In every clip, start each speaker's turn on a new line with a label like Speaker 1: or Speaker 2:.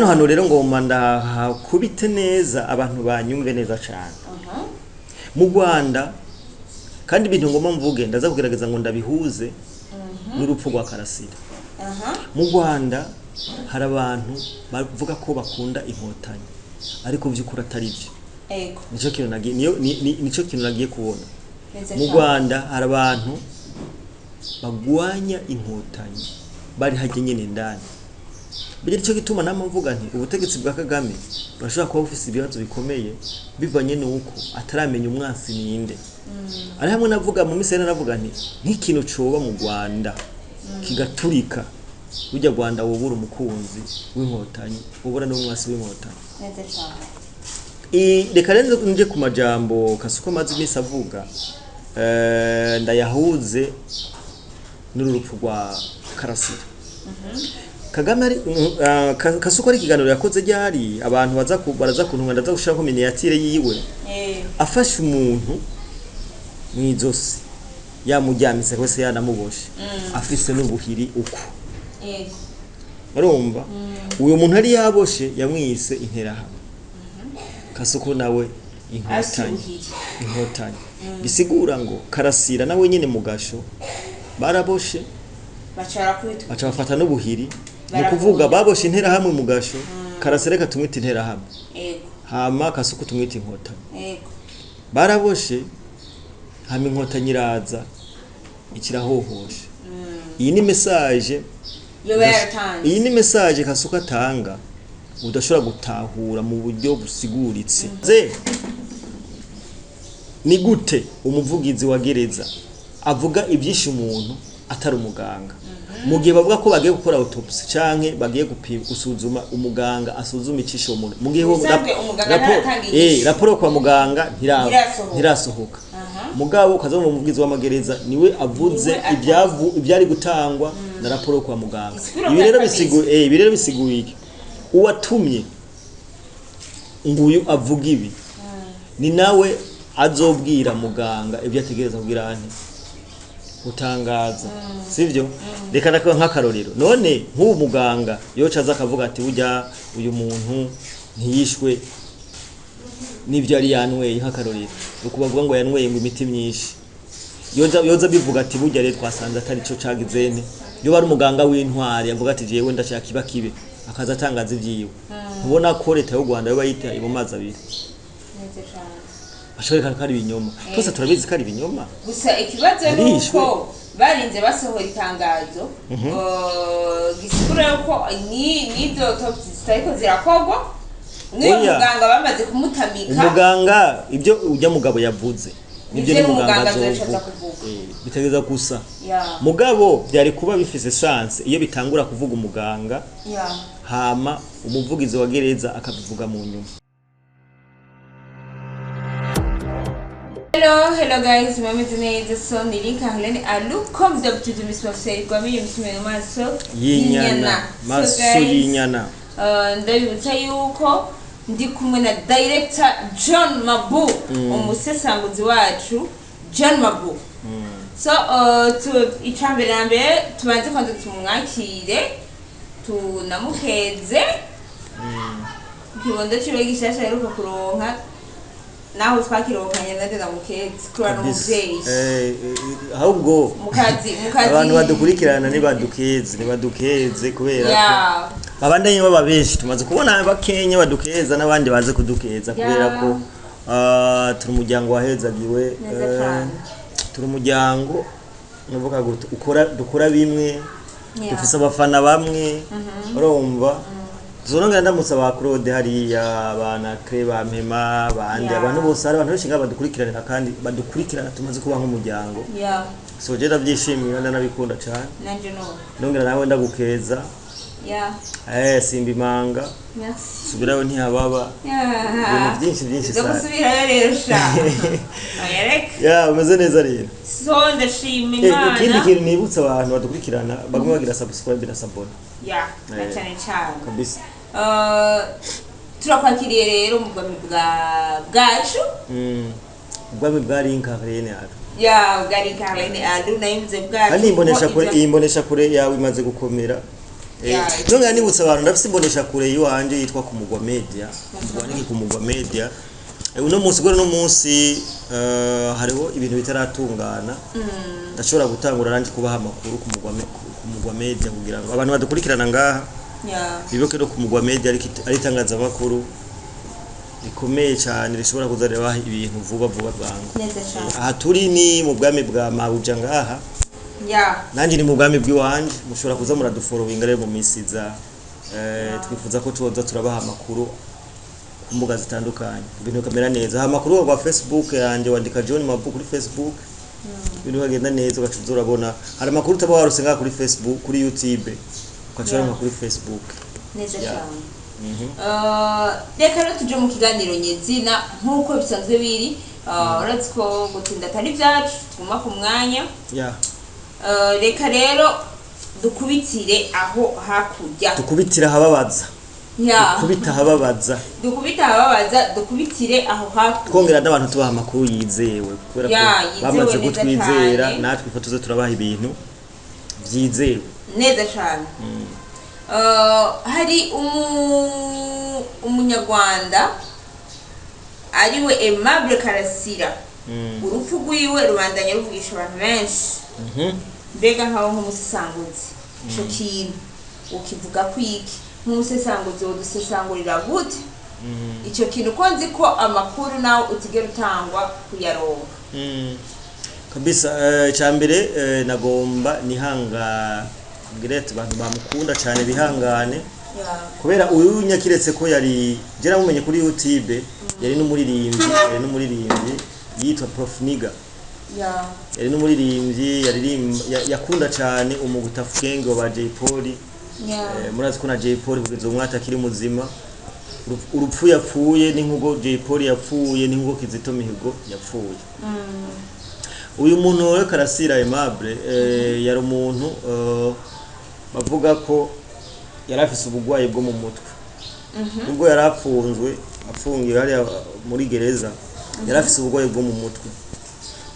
Speaker 1: hano rero ngomba ndahakubite neza abantu banyumve neza cyane mu Rwanda kandi ibintu ngomba mvuge ndaza kugerageza ngo ndabihuze n'urupfu rwa Karasira mu Rwanda hari abantu bavuga ko bakunda inkotanyi ariko by'ukuri atari byo nico kintu nagiye kubona mu Rwanda hari abantu bagwanya inkotanyi bari hajye nyene ndani bije cyo gituma nama mvuga nti ubutegetsi bwa Kagame bashobora kuba bufise ibibazo bikomeye bivanye nuko ataramenya umwansi ninde ari hamwe navuga mu misene navuga nti nk'ikintu coba mu Rwanda kigaturika ujya Rwanda wobura umukunzi w'inkotanyi ubura n'umwasi w'inkotanyi
Speaker 2: neza cyane
Speaker 1: reka rero nje ku majambo Kasuku amazi imisi avuga ndayahuze n'urupfu rwa Karasira Kagame ari Kasuku ari kiganiro yakoze ryari abantu baraza kuntunga ndaza gushaka ko miniatire yiwe afashe umuntu mwizosi yamujyamise kwese yanamuboshe afise n'ubuhiri uko barumva uyo muntu ari yaboshe yamwise interahamwe Kasuku nawe inkotanyi bisigura ngo Karasira nawe nyine mugasho baraboshe baca bafata n'ubuhiri no kuvuga baboshe interahamwe mugasho Karasira reka tumwita interahamwe hama Kasuku tumwita inkotanyi baraboshe hama inkotanyi iraza ikirahohoshe iyi ni message Kasuku atanga udashobora gutahura mu buryo busiguritse ni gute umuvugizi wa gereza avuga ibyishe umuntu atari umuganga mu gihe bavuga ko bagiye gukora autopsy canke bagiye gusuzuma umuganga asuzuma icisho umuntu mu gihe raporo kwa muganga ntirasohoka mugabo kaza mu muvugizi w'amagereza niwe avuze ibyari gutangwa na raporo kwa muganga ibi rero bisiguye iki uwatumye nguyu avuga ibi ni nawe azobwira muganga ibyo ategereza kugira ane utangaza sivyo reka nakaba nk'akarorero none nk'ubu muganga yoca aza akavuga ati ujya uyu muntu ntiyishwe n'ibyo ari yanweye nk'akarorero ukubavuga ngo yanweye ngo imiti myinshi yoza bivuga ati burya rero twasanze atari cyo cagizene yo bari umuganga w'intwari yavuga ati jewe ndashaka kiba kibe akaza atangaza ivyiwe ubona ko leta y'u Rwanda yo bayita mu mazi abiri ashobora kari ibinyoma twese turabizi kari ibinyoma
Speaker 2: gusa ikibazo nuko barinze basohora itangazo gisigura yuko nizo autopsy zitariko zirakogwa niyo muganga bamaze kumutamika
Speaker 1: umuganga ibyo ujya mugabo yavuze nibyo ni muganga azovuga bitegeza gusa mugabo byari kuba bifise chance iyo bitangura kuvuga umuganga hama umuvugizi wa gereza akabivuga mu nyuma.
Speaker 2: Hello guys, mwameze neza so niri Carlene Alu comme d'habitude miswafseri kwa mimi msimeno maso
Speaker 1: yinyana maso yinyana
Speaker 2: ndabibutsa yuko ndi kumwe na director John Mabu umusesanguzi wacu John Mabu so icambere nambe tubanze kwanza tumwakire tunamukeze kibondo ciwe gishasha heruka kuronka naho twakironkanye ndageza mukezi kura no muvyeyi
Speaker 1: ahubwo
Speaker 2: mukazi
Speaker 1: abantu badukurikirana nibadukeze kubera ko abandanye baba benshi tumaze kubona bakenya badukeza nabandi baze kudukeza kubera ko turi umuryango wahezagiwe turi umuryango nuvuga gute dukora bimwe dufise abafana bamwe urumva Zonongera ndamutsa ba Claude hariya abana Kreba Mpema bandi abantu bose ari abantu beshinga badukurikirana kandi badukurikirana tumaze kuba nk'umuryango so je ndavyishimiye ndanabikunda cyane
Speaker 2: nanje no
Speaker 1: nongera nawe ndagukeza simbi manga subirayo ntihababa byinshi
Speaker 2: sana gusubirayo rero sha
Speaker 1: umeze neza rero
Speaker 2: so ndashima Imana
Speaker 1: ikindi kintu nibutsa abantu badukurikirana bagomba bagira subscribe na sabone
Speaker 2: cyane
Speaker 1: kabisa
Speaker 2: turakwakiriye rero mu bwami bwacu
Speaker 1: ubwami bwa Carlene Alu
Speaker 2: bwa Carlene Alu nayimze bwacu
Speaker 1: kandi imbonesha kure yawe imaze gukomera none nibutsa abantu ndafise imbonesha kure yiwanje yitwa Kumugwa Media Kumugwa Media uno munsi gore no munsi hariho ibintu bitaratungana ndashobora gutangura ranje kubaha amakuru Kumugwa Media kugira ngo abantu badukurikirana ngaha biboke no Kumugwa Media ari tangaza amakuru rikomeye cyane rishobora kuzareba ibintu vuba bwangu aha turi ni mu bwami bwa Mabuja ngaha nanjye ni mu bwami bw'iwanje mushobora kuza muradufollowinga rero mu misiza twifuza ko tuza turabaha amakuru ku mbuga zitandukanye ibintu kamera neza amakuru kwa Facebook yanje wandika John Mabu kuri Facebook ibintu bagenda neza ugacuza urabona hari amakuru utaba warose ngaha kuri Facebook kuri YouTube ukacora kuri Facebook
Speaker 2: neza cyane reka rero tuje mu kiganiro nyezina nkuko bisanzwe biri uretse ko gutinda atari byacu tuguma ku mwanya reka rero dukubitire aho hakurya
Speaker 1: dukubitira hababaza dukubita hababaza dukubitire aho hakurya twongera n'abantu tubaha amakuru yizewe kubera ko bamaze gutwizera natwe ko tuze turabaha ibintu byizewe
Speaker 2: neza cyane hari umunyarwanda ariwe Aimable Karasira urupfu rwiwe rubandanya ruvugisha abantu benshi mbega nkaho nk'umusesanguzi ico kintu ukivuga kwiki nk'umusesanguzi wodusesangurira gute ico kintu ko nzi ko amakuru nawe utigera utangwa kuyaronka
Speaker 1: kabisa cyambere nagomba nihanga ngirete abantu bamukunda cyane bihangane kubera uyu nyakiretse ko yari jera mumenye kuri YouTube yari n'umuririmbyi yitwa Prof Niga yari n'umuririmbyi yakunda cyane umugutafukenge wa Jay Polly murazi ko na Jay Polly kugeza umwata akiri muzima urupfu yapfuye n'inkugo Jay Polly yapfuye n'inkugo Kizito Mihigo yapfuye uyu muntu we Karasira Aimable yari umuntu bavuga ko yarafise ubugwayi bwo mu mutwe ubwo yarapfunzwe afungiwe hali muri gereza yarafise ubugwayi bwo mu mutwe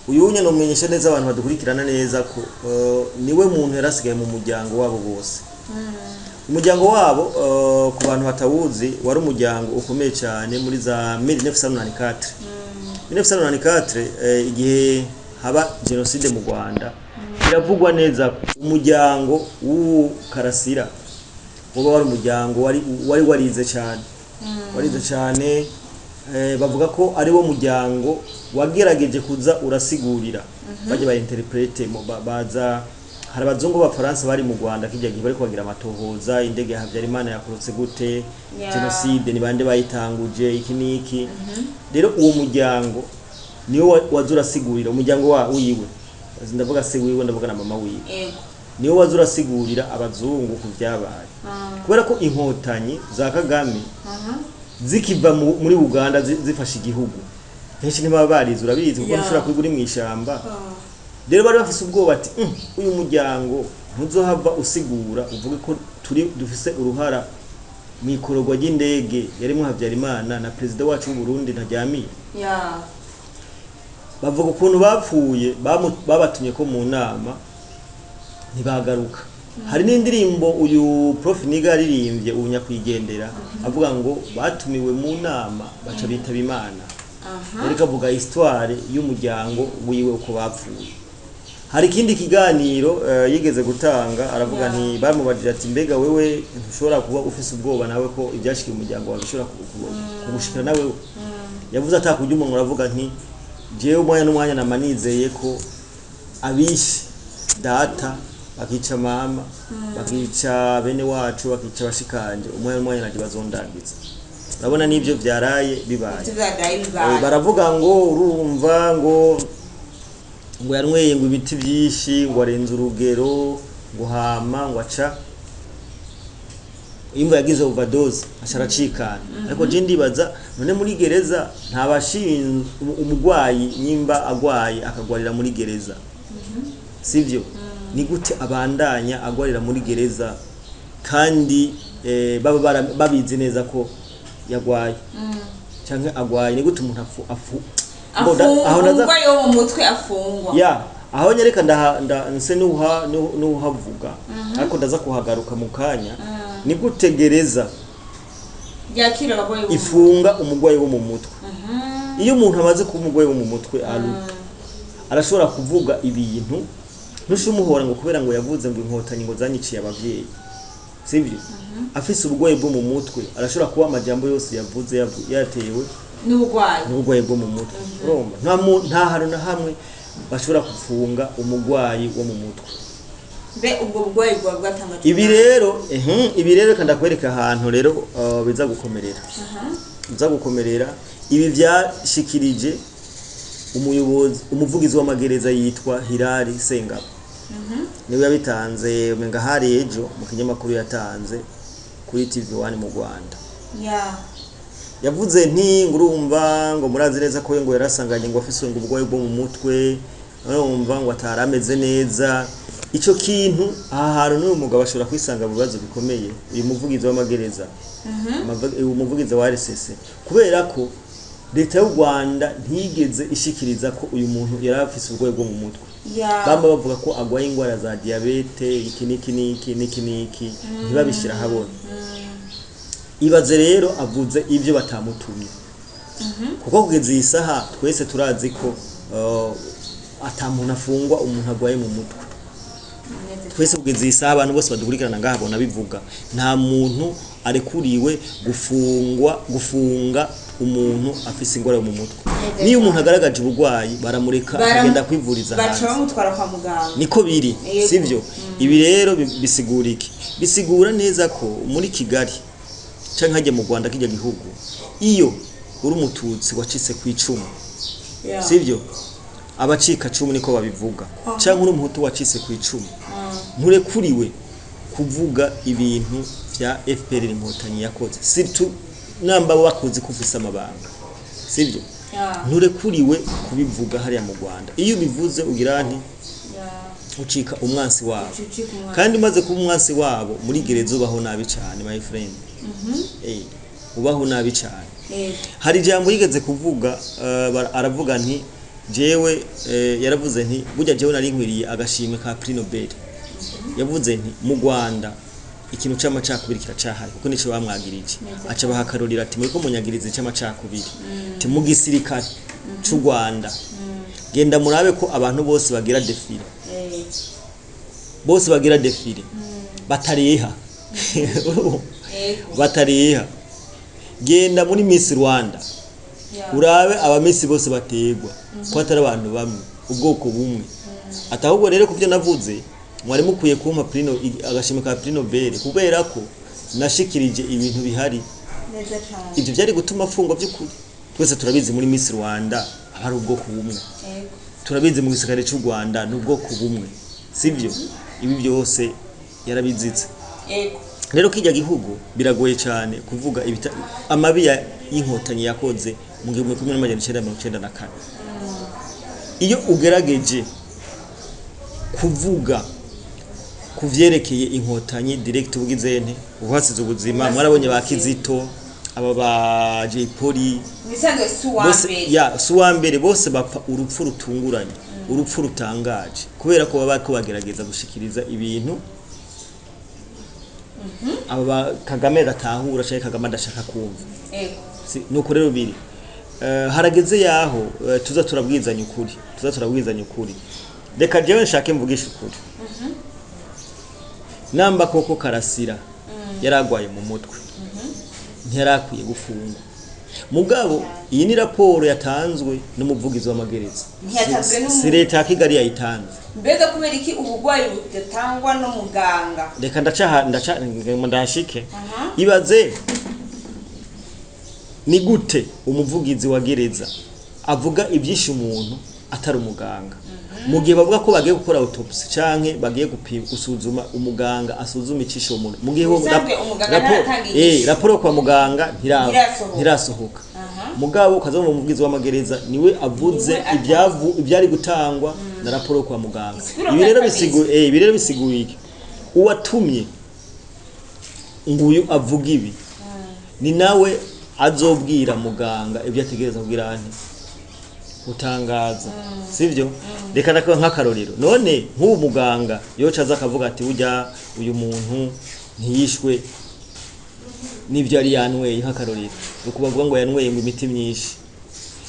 Speaker 1: uyu nyene umenyesha neza abantu badukurikirana neza ko niwe muntu yarasigaye mu muryango wabo bose umuryango wabo ku bantu batawuzi wari umuryango ukomeye cyane muri za 1994 igihe haba genocide mu Rwanda biravugwa neza umuryango w'u Karasira uba wari umuryango wari warize cyane bavuga ko ari wo muryango wagerageje kuza urasigurira baje ba interprete baza hari abazungu b'abafaransa bari mu Rwanda kijya gihe bari kubagira amatohoza indege ya Habyarimana yakorotse gute genocide ni bande bayitanguje iki niki rero uwo muryango niyo wazura sigurira umuryango wiwe ndavuga se wiwe ndavuga na mama wiwe niyo wazura sigurira abazungu ku byabaye kubera ko inkotanyi za Kagame zikiva muri Uganda zifasha igihugu henshi ntibaba barize urabizi kuko ushobora kwigura mu ishamba rero bari bafise ubwoba ati uyu muryango ntuzohava usigura uvuge ko dufise uruhara mu ikororwa ry'indege yarimo Habyarimana na president wacu w'u Burundi ntajyamiye bavuga ukuntu bapfuye babatumye ko mu nama ntibagaruka hari n'indirimbo uyu Prof Niga yaririmbye ubunyakwigendera avuga ngo batumiwe mu nama baca bitaba Imana ariko avuga histoire y'umuryango wiwe uko bapfuye hari ikindi kiganiro yigeze gutanga aravuga nti bamubajije ati mbega wewe ntushobora kuba ufise ubwoba nawe ko ibyashikira umuryango wawe bishobora kugushikira nawe yavuze atakujya umuntu aravuga nti jewe umwanya n'umwanya namanizeye ko abishe data bakica mama bakica bene wacu bakica bashikanje umwanya n'umwanya naje bazondagiza urabona nivyo byaraye bibaye baravuga ngo urumva ngo yanyweye ngo ibiti byinshi ngo arenze urugero ngo hama ngo aca imva yagize overdose asharacikana ariko je ndibaza none muri gereza ntabashinzwe umugwayi nyimba agwaye akagwarira muri gereza sivyo ni gute abandanya agwarira muri gereza kandi baba babizi neza ko yagwaye canke agwaye ni gute umuntu afu
Speaker 2: aho naza umugwayi wo mu mutwe afungwa
Speaker 1: aho nyereka nse nuhavuga ariko ndaza kuhagaruka mu kanya ni gutegereza
Speaker 2: yakira abagwayi
Speaker 1: ifunga umugwayi wo mu mutwe iyo umuntu amaze kuba umugwayi wo mu mutwe arashobora kuvuga ibintu ntushumuhora ngo kubera ngo yavuze ngo inkotanyi ngo zanyiciye abavyeyi sivyo afise ubugwayi bwo mu mutwe arashobora kuba amajambo yose yavuze yatewe n'ubugwayi bwo mu mutwe urumva nta hantu na hamwe bashobora kufunga umugwayi wo mu mutwe
Speaker 2: be ubwo bugwayi bwatangaje
Speaker 1: ibi rero kandi akwereka ahantu rero biza gukomerera ibi byashikirije umuvugizi w'amagereza yitwa Hilary Sengabo niwe yabitanze umenga hari ejo mu kinyamakuru yatanze kuri TV1 mu Rwanda yavuze nti ngurumva ngo murazi neza ko ngo yarasanganye ngo afise ngo ubugwayi bwo mu mutwe urumva ngo atarameze neza ico kintu aha hantu n'uyu mugabo ashobora kwisanga mu bibazo bikomeye uyu muvugizi w'amagereza umuvugizi wa RCC kubera ko leta y'u Rwanda ntigeze ishikiriza ko uyu muntu yari afise ubugwayi bwo mu mutwe bamba bavuga ko agwaye ingwara za diabete iki ntibabishira habona ibaze rero avuze ibyo batamutumye kuko kugeza iyi saha twese turazi ko atamuntu afungwa umuntu agwaye mu mutwe twese kugeza iyi saha abantu bose badukurikirana ngaha bona bivuga nta muntu arekuriwe gufunga umuntu afise ingwara mu mutwe niyo umuntu agaragaje ubugwayi baramureka akagenda kwivuriza
Speaker 2: hanze baca bamutwara kwa muganga
Speaker 1: niko biri sivyo ibi rero bisigura iki bisigura neza ko muri Kigali canke hajye mu Rwanda kijya gihugu iyo uri umututsi wacitse ku icumu sivyo abacika 10 niko babivuga canke uri umuhutu wacitse ku icumu nturekuriwe kuvuga ibintu bya FPR inkotanyi yakoze surtout namba bakoze kufisa amabanga sivyo nturekuriwe kubivuga hariya mu Rwanda iyo bivuze ugira nti ucika umwansi wabo kandi maze kuba umwansi wabo muri gereza ubaho nabi cyane my friend ubaho nabi cyane hari jambo yigeze kuvuga aravuga nti jewe yaravuze nti burya jewe nari nkwiriye agashimwe ka Prix Nobel yavuze nti mu Rwanda ikintu c'amacakubiri kiracahari kuko nico bamwagirije aca bahakarurira ati muri ko munyagirize c'amacakubiri ti mu gisirikare c'u Rwanda genda murabe ko abantu bose bagira defile batareha batareha genda muri Miss Rwanda urabe abamisi bose bategwa ko atari abantu bamwe ubwoko bumwe atahubwo rero kuvyo navuze mwari mukwiye kumpa agashimwe ka Prix Nobel kubera ko nashikirije ibintu bihari
Speaker 2: neza cyane
Speaker 1: ibyo byari gutuma afungwa by'ukuri twese turabizi muri Miss Rwanda hari ubwoko bumwe turabizi mu gisagara cy'u Rwanda n'ubwoko bumwe sivyo ibi byose yarabizitse rero kijya gihugu biragoye cyane kuvuga amabi y'inkotanyi yakoze mu 1994 iyo ugerageje kuvuga kuvyerekeye inkotanyi direct ubugizene ubasize ubuzima mwarabonye ba Kizito aba ba Jay Polly
Speaker 2: bisanzwe
Speaker 1: suwambere bose bapfa urupfu rutunguranye urupfu rutangaje kubera ko baba ko bagerageza gushikiriza ibintu aba Kagame gatahura cyane Kagame adashaka kumva nuko rero biri harageze yaho tuza turabwizanya ukuri reka jewe nshake mvugisha ukuri namba koko Karasira yaragwaye mu mutwe ntiyarakwiye gufungwa mugabo iyi ni raporo yatanzwe n'umuvugizi w'amagereza si leta ya Kigali yayitanze
Speaker 2: mbega kubera iki ubugwayi butatangwa no muganga
Speaker 1: reka ndashike ibaze ni gute umuvugizi wa gereza avuga ibyishe umuntu atari umuganga mu gihe bavuga ko bagiye gukora autopsy canke bagiye gusuzuma umuganga asuzuma icisho umuntu mu gihe raporo kwa muganga ntirasohoka mugabo kaza mu muvugizi w'amagereza niwe avuze ibyari gutangwa na raporo kwa muganga ibi rero bisiguye iki uwatumye nguyu avuga ibi ni nawe azobwira muganga ibyo ategereza kugira utangaza sivyo reka nakaba nk'akarorero none nk'ubu muganga yoca aza akavuga ati burya uyu muntu ntiyishwe n'ibyo yari yanyweye nk'akarorero uko bavuga ngo yanyweye mu imiti myinshi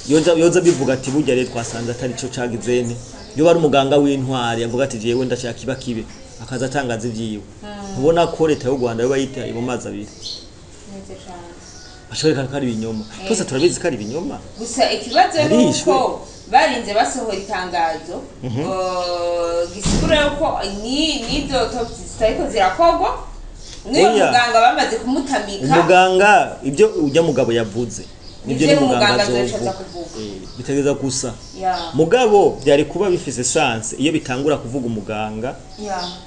Speaker 1: yoza bivuga ati burya rero twasanze atari cyo cagizene yo bari umuganga w'intwari avuga ati jewe ndashaka kiba kibe akaza atangaza ivyiwe ubona ko leta y'u Rwanda yo bayitaye mu mazi abiri ashobora kari ibinyoma twese turabizi kari ibinyoma
Speaker 2: gusa ikibazo nuko barinze basohora itangazo gisigura yuko nizo autopsy zitariko zirakogwa niyo muganga bamaze kumutamika
Speaker 1: umuganga ibyo ujya mugabo yavuze nibyo ni muganga
Speaker 2: azovuga
Speaker 1: bitegeza gusa mugabo byari kuba bifise sense iyo bitangura kuvuga umuganga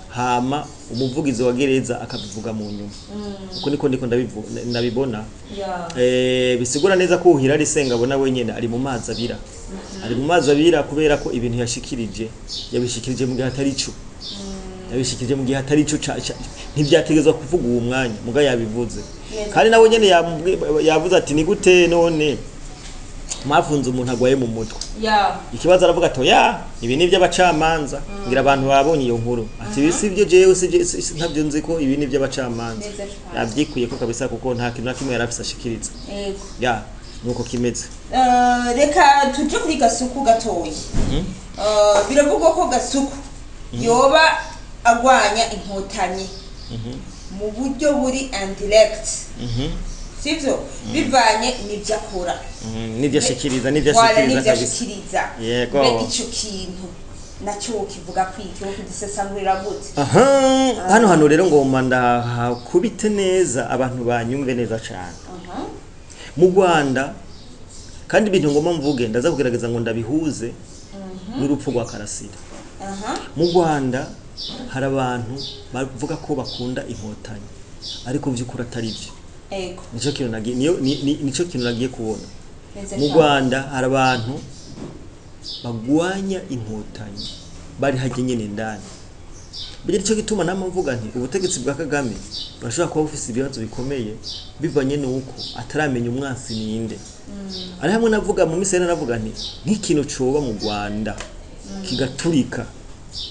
Speaker 1: hama umuvugizi wa gereza akabivuga mu nyuma uko niko ndabibona bisigura neza ko Hilary Sengabona wenyene ari mu mazi abira ari mu mazi abira kubera ko ibintu yabishikirije mu gihe atari cyo yabishikirije mu gihe atari cyo ntibyategezwa kuvuga uwo mwanya muga yabivuze kandi nawe nyene yavuze ati ni gute none mwafunze umuntu agwaye mu mutwe ikibazo aravuga ati ibi ni by'abacamanza ngira abantu babonye iyo nkuru ati bisi byo jewe ntabyo nzi ko ibi ni by'abacamanza yabyikuye ko kabisa kuko nta kintu nakimwe yarafise ashikiriza nuko kimeze
Speaker 2: reka tuje kuri Gasuku gatoyi biravugwa ko Gasuku yoba agwanya inkotanyi mu buryo buri indirect sivyo bivanye n'ibyo akora
Speaker 1: n'ibyo ashikiriza
Speaker 2: kabisa yego ico kintu nacyo kivuga kwiki wo kudisesangurira gute
Speaker 1: hano rero ngomba ndakubite neza abantu banyumve neza cyane mu Rwanda kandi ibintu ngomba mvuge ndaza kugerageza ngo ndabihuze n'urupfu rwa Karasira mu Rwanda hari abantu bavuga ko bakunda inkotanyi ariko by'ukuri atari byo nico kintu nagiye kubona mu Rwanda hari abantu bagwanya inkotanyi bari hajye nyene ndani bije cyo gituma namvuga nti ubutegetsi bwa Kagame bashobora kuba bufise ibibazo bikomeye bivanye nuko ataramenya umwansi ninde ari hamwe navuga mu misene navuga nti nk'ikintu coba mu Rwanda kigaturika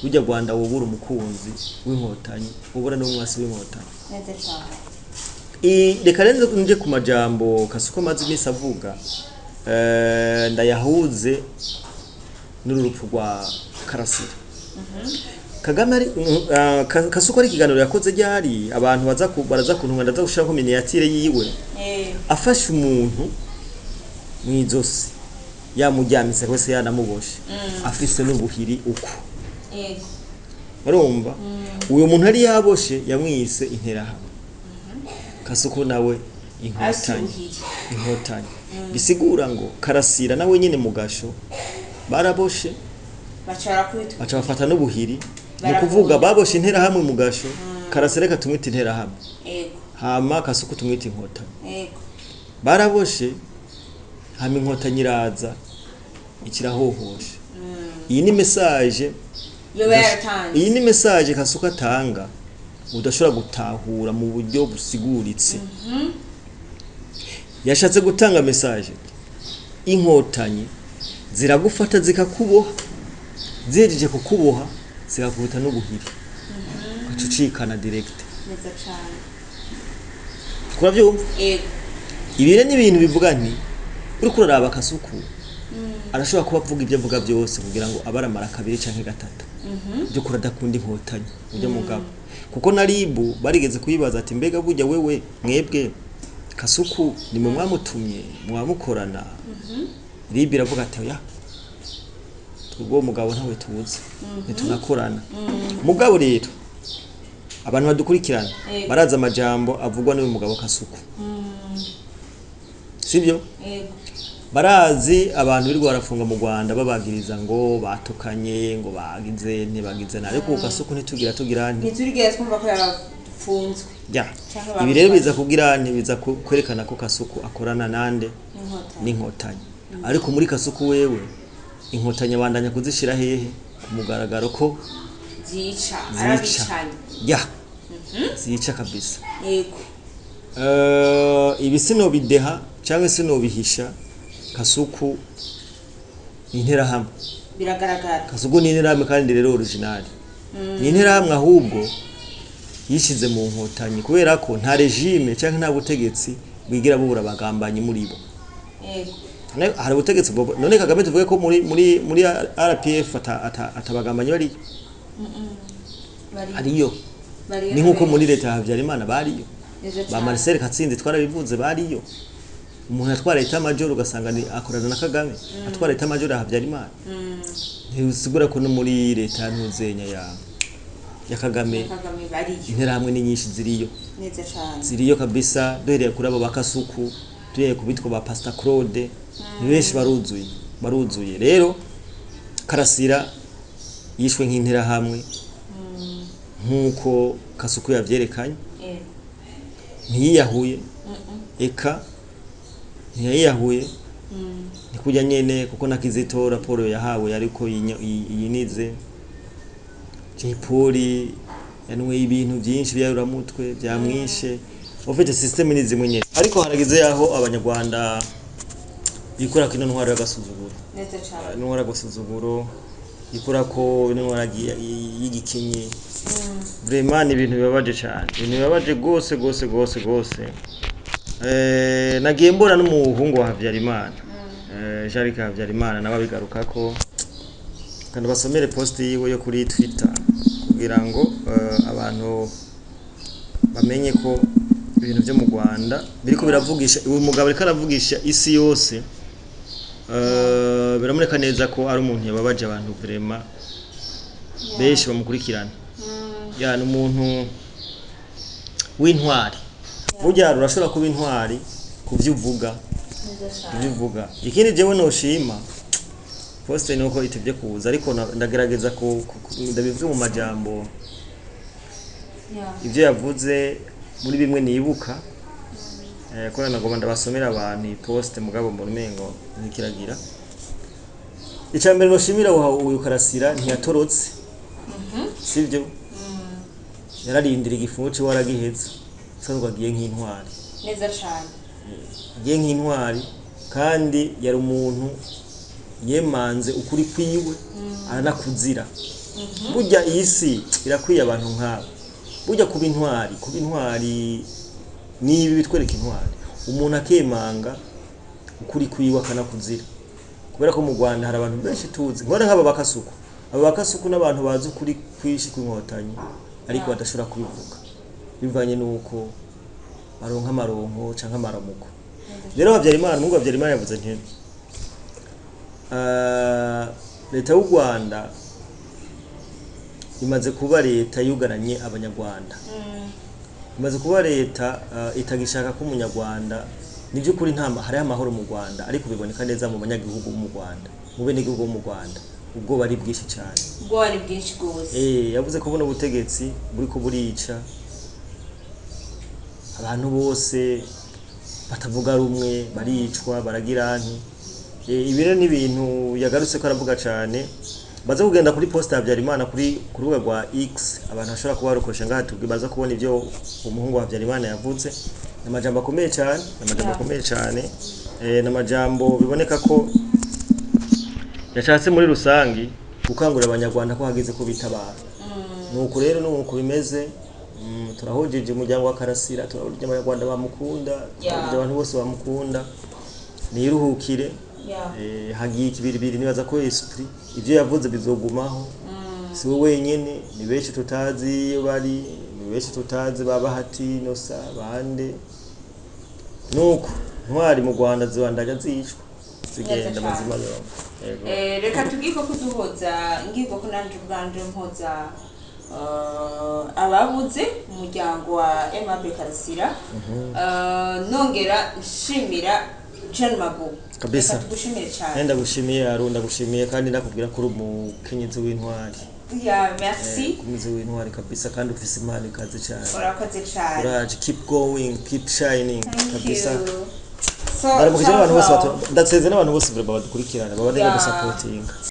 Speaker 1: burya Rwanda wobura umukunzi w'inkotanyi ubura n'umwasi w'inkotanyi reka rero nje ku majambo Kasuku amaze imisi avuga ndayahuze n'urupfu rwa Karasira Kagame ari Kasuku ari ikiganiro yakoze ryari abantu baraza kuntunga ndaza gushaka miniatire yiwe afashe umuntu mwizosi yamujyamise wese yanamuboshe afise n'ubuhiri uko barumva uyu muntu ari yaboshe yamwise interahamwe Kasuku nawe inkotanyi bisigura ngo Karasira nawe nyine mugasho baraboshe baca bafata n'ubuhiri ni kuvuga baboshe interahamwe mugasho Karasira reka tumwite interahamwe hama Kasuku tumwite inkotanyi baraboshe hama inkotanyi iraza ikirahohoshe iyi ni message Kasuku atanga udashobora gutahura mu buryo busiguritse yashatse gutanga message inkotanyi ziragufata zikakuboha zihejeje kukuboha zikakubuta n'ubuhiri ucucikana direct
Speaker 2: neza cyane
Speaker 1: turavyumva ibire n'ibintu bivuga nti uri kuraraba Kasuku arashobora kuba avuga ibyo avuga byose kugira ngo abaramara kabiri canke gatatu byo kuradakunda inkotanyi ujya mugabo kuko na Ribu barigeze kuyibaza ati mbega burya wewe mwebwe Kasuku ni mwe mwamutumye mwamukorana Ribu iravuga ati ubwo mugabo ntawe tubuze ntitunakorana mugabo rero abantu badukurikirana baraza amajambo avugwa n'uyu mugabo Kasuku sibyo barazi abantu biri barafunga mu Rwanda babagiriza ngo batukanye ngo bagize ntibagize na ariko Kasuku ntitugira
Speaker 2: ntiturigira twumva ko yarafunzwe
Speaker 1: ibi rero biza kugira biza kwerekana ko Kasuku akorana nande n'inkotanyi ariko muri Kasuku wewe inkotanyi bandanya kuzishira hehe ku mugaragaro ko
Speaker 2: zica
Speaker 1: zica kabisa ibi sino bideha cyangwa sino bihisha Kasuku ni interahamwe
Speaker 2: biragaragara
Speaker 1: Kasuku ni interahamwe kandi rero original ni interahamwe ahubwo yishize mu nkotanyi kubera ko nta regime cyangwa nta butegetsi bwigira bubura abagambanyi muri bo hari ubutegetsi none Kagame tuvuge ko muri RPF atabagambanyi bari ariyo ni nkuko muri leta ya Habyarimana bariyo ba Marcel Katsinzi twarabivuze bariyo umuntu atwara leta major ugasanga ni akorana na Kagame atwara leta major ya Habyarimana ntisigura ko no muri leta ntuzenya ya Kagame interahamwe ni nyinshi ziriyo
Speaker 2: neza cyane
Speaker 1: ziriyo kabisa duhereye kuri abo bakasuku duhereye kubitwa ba Pastor Claude ni benshi baruzuye rero Karasira yishwe nk'interahamwe nkuko Kasuku yavyerekanye ntiyiyahuye eka ntiyiyahuye nikujya nyene kuko na Kizito raporo yahawe ariko yinize Jipoli yanwe ibintu byinshi by'uramutwe byamwishe ofite system ni zimwe nyene ariko haragize yaho abanyarwanda bikora kino ntwara y'agasuzuguro
Speaker 2: neza cyane
Speaker 1: ntwara y'agasuzuguro ikora ko ntwara y'igikenye vraiment ibintu bibabaje cyane ibintu bibabaje gose nagiye mbona n'umuhungu wa Habyarimana Jean-Luc Habyarimana nababigaruka ko kandi basomere post yiwe yo kuri Twitter kugira ngo abantu bamenye ko ibintu byo mu Rwanda biriko biravugisha uyu mugabo ariko aravugisha isi yose biramureka neza ko ari umuntu yababaje abantu vraiment benshi bamukurikirana yani umuntu w'intwari burya urashobora kuba intwari kuvyuvuga ikindi jewe noshima poste nuko itebye kuza ariko ndagerageza ko ndabivuze mu majambo ibyo yavuze muri bimwe nibuka ko nagomba ndabasomera abantu poste mugabo mu rumengo nikiragira icambere noshimira uyu Karasira ntiyatorotse sivyo yararindira igifungo cyo waragihetse sanzwe agiye nk'intwari
Speaker 2: neza cyane
Speaker 1: agiye nk'intwari kandi yari umuntu yemanze ukuri kwiwe aranakuzira burya isi irakwiye abantu nk'abo burya kuba intwari nibi bitwereka intwari umuntu akemanga ukuri kwiwe akanakuzira kubera ko mu Rwanda hari abantu benshi tuzi nkora nk'aba bakasuku n'abantu bazi ukuri kwishi kw'inkotanyi ariko badashobora kubivuga bivanye nuko baronka amaronko canke amaramuko rero Habyarimana yavuze nti leta y'u Rwanda imaze kuba leta yugaranye abanyarwanda imaze kuba leta itagishaka ko umunyarwanda nibyo kuri ntama hari amahoro mu Rwanda ariko biboneka neza mu banyagihugu mu Rwanda mu bene gihugu mu Rwanda ubwo bari bwinshi cyane gose yavuze ko buno butegetsi buri ko burica abantu bose batavuga rumwe baricwa baragira nti ibiro ni ibintu yagarutse ko aravuga cyane baza kugenda kuri poste ya Habyarimana kuri rubuga rwa X abantu bashobora kuba barukoresha ngaha tugibaza kubona ibyo umuhungu wa Habyarimana yavuze n'amajambo akomeye cyane n'amajambo biboneka ko yashatse muri rusangi gukangurira abanyarwanda ko hagize ko bitabara nuko rero nuko bimeze turahojeje umuryango wa Karasira turahojeje abanyarwanda bamukunda abantu bose bamukunda niruhukire hagiye ikibiribiri nibaza ko esprit ibyo yavuze bizogumaho si we wenyene ni benshi tutazi bari ni benshi tutazi babahati nosa bande nuko ntwari mu Rwanda zibandanya zicwa zigenda mazima
Speaker 2: reka tugiko kuduhoza ngiko ko nanje ubwanje mpoza ababuze umuryango wa Aimable Karasira nongera nshimira John Mabu
Speaker 1: kabisa
Speaker 2: tugushimiye cyane
Speaker 1: nenda gushimiye arunda gushimiye kandi ndakubwira ko umukenyezi w'intwari
Speaker 2: merci
Speaker 1: umukenyezi w'intwari kabisa kandi ufise imana ikaze cyane
Speaker 2: urakoze cyane
Speaker 1: courage keep going keep shining kabisa
Speaker 2: so
Speaker 1: abantu bose ndatseze n'abantu bose badukurikirana baba neza supporting